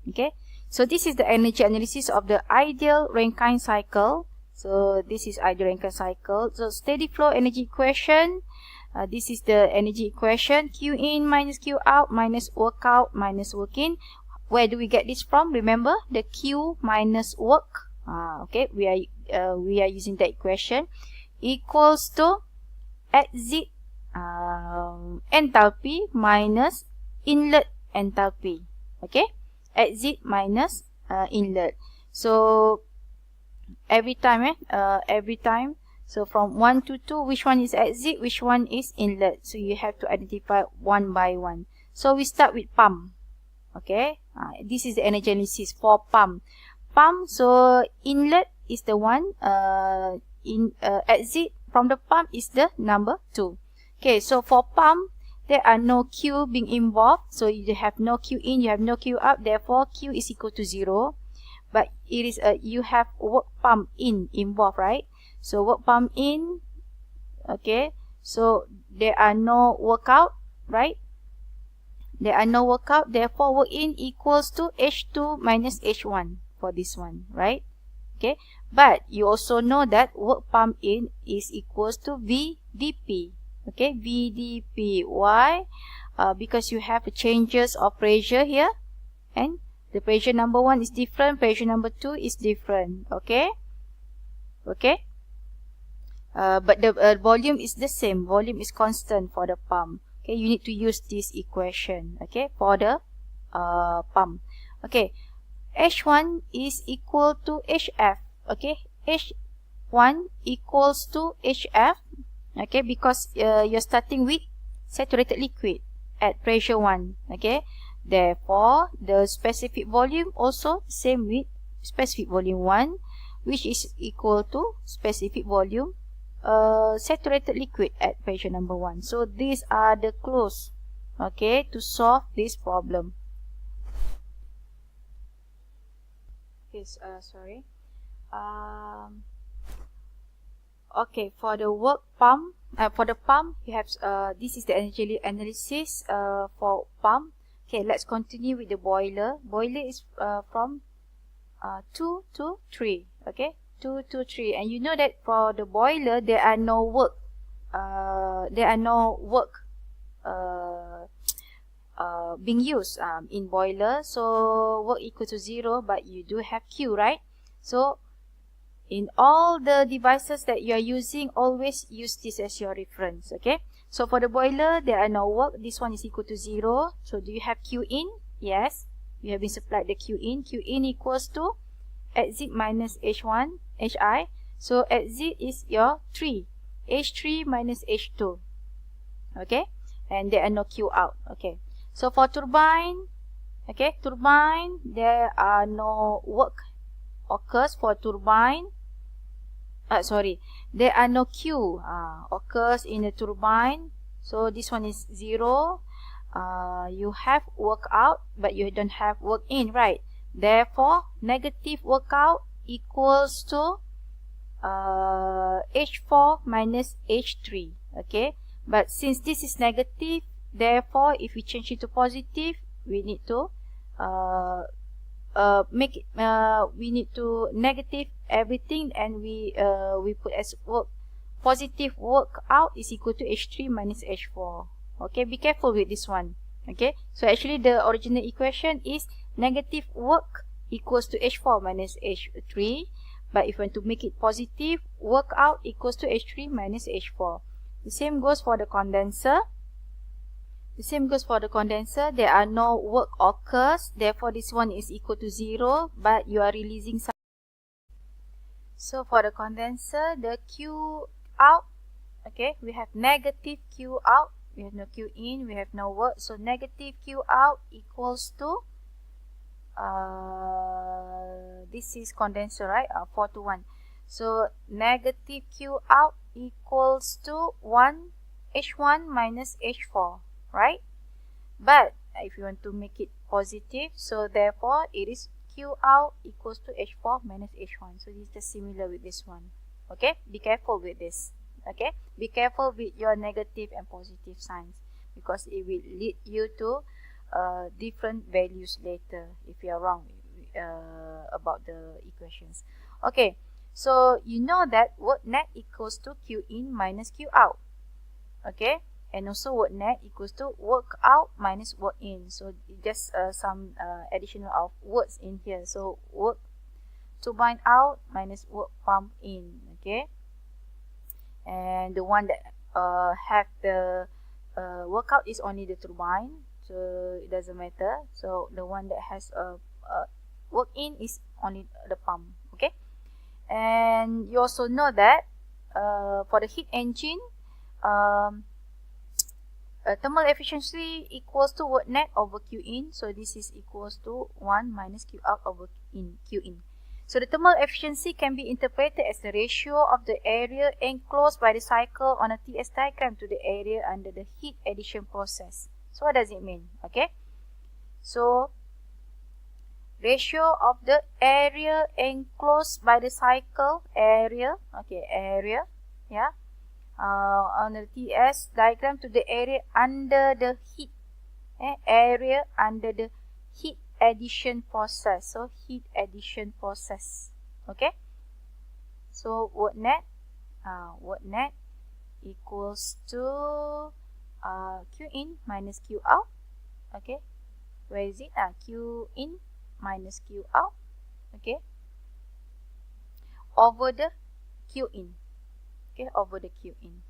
Okay, so this is the energy analysis of the ideal Rankine cycle. So this is ideal Rankine cycle. So steady flow energy equation. This is the energy equation: Q in minus Q out minus work out minus work in. Where do we get this from? Remember the Q minus work. Okay, we are using that equation, equals to exit enthalpy minus inlet enthalpy. Okay, exit minus inlet. So every time so from 1 to 2, which one is exit, which one is inlet? So you have to identify one by one. So we start with pump. Okay, this is the energy analysis for pump. So inlet is the one, exit from the pump is the number 2. Okay, so for pump, there are no Q being involved. So you have no Q in, you have no Q out. Therefore, Q is equal to 0. But it is you have work pump in involved, right? So work pump in. Okay, so there are no workout, right? There are no workout. Therefore, work in equals to H2 minus H1 for this one, right? Okay, but you also know that work pump in is equals to VDP. Okay, VDP. Why? Because you have changes of pressure here, and the pressure number 1 is different, pressure number 2 is different. Okay, okay. But the volume is the same. Volume is constant for the pump. Okay, you need to use this equation. Okay, for the pump. Okay, H1 is equal to HF. Okay, H1 equals to HF. Okay, because you're starting with saturated liquid at pressure 1. Okay, therefore the specific volume also same with specific volume 1, which is equal to specific volume saturated liquid at pressure number 1. So these are the clues, okay, to solve this problem. Yes, sorry. Okay, for the work pump, for the pump, you have this is the energy analysis for pump. Okay, let's continue with the boiler. Boiler is from 2 to 3. Okay, 2 to 3, and you know that for the boiler there are no work. Being used in boiler, so work equal to 0, but you do have Q, right? So in all the devices that you are using, always use this as your reference. Okay, so for the boiler there are no work. This one is equal to 0. So do you have Q in? Yes, you have been supplied the Q in. Q in equals to exit minus H1 HI. So exit is your 3, H3 minus H2. Okay, and there are no Q out. Okay, so for turbine, okay, turbine, there are no work occurs for turbine. There are no Q occurs in the turbine. So this one is 0. You have work out, but you don't have work in, right? Therefore, negative work out equals to H4 minus H3. Okay, but since this is negative, therefore if we change it to positive, we need to make it we need to negative everything, and we put as work positive work out is equal to H3 minus H4. Okay, be careful with this one. Okay, so actually the original equation is negative work equals to H4 minus H3, but if you want to make it positive, work out equals to H3 minus H4. The same goes for the condenser. There are no work occurs, therefore this one is equal to 0, but you are releasing some. So for the condenser, the Q out, okay, we have negative Q out, we have no Q in, we have no work, so negative Q out equals to this is condenser, right? 4 to 1. So negative Q out equals to 1 H1 minus H4, right? But if you want to make it positive, so therefore it is Q out equals to H4 minus H1. So this is just similar with this one. Okay, be careful with this. Okay, be careful with your negative and positive signs, because it will lead you to different values later if you are wrong about the equations. Okay, so you know that work net equals to Q in minus Q out. Okay, and also work net equals to work out minus work in. So just some additional of words in here. So work turbine out minus work pump in. Okay, and the one that have the workout is only the turbine, so it doesn't matter. So the one that has a work in is only the pump. Okay, and you also know that for the heat engine, thermal efficiency equals to work net over Q in. So this is equals to 1 minus Q out over Q in. So the thermal efficiency can be interpreted as the ratio of the area enclosed by the cycle on a TS diagram to the area under the heat addition process. So what does it mean? Okay, so ratio of the area enclosed by the cycle, area, okay, area, yeah, on the TS diagram to the area under the heat, area under the heat addition process. So heat addition process. Okay, so work net equals to Q in minus Q out. Okay, where is it? Q in minus Q out. Okay, over the Q in. Okay, over the Q in.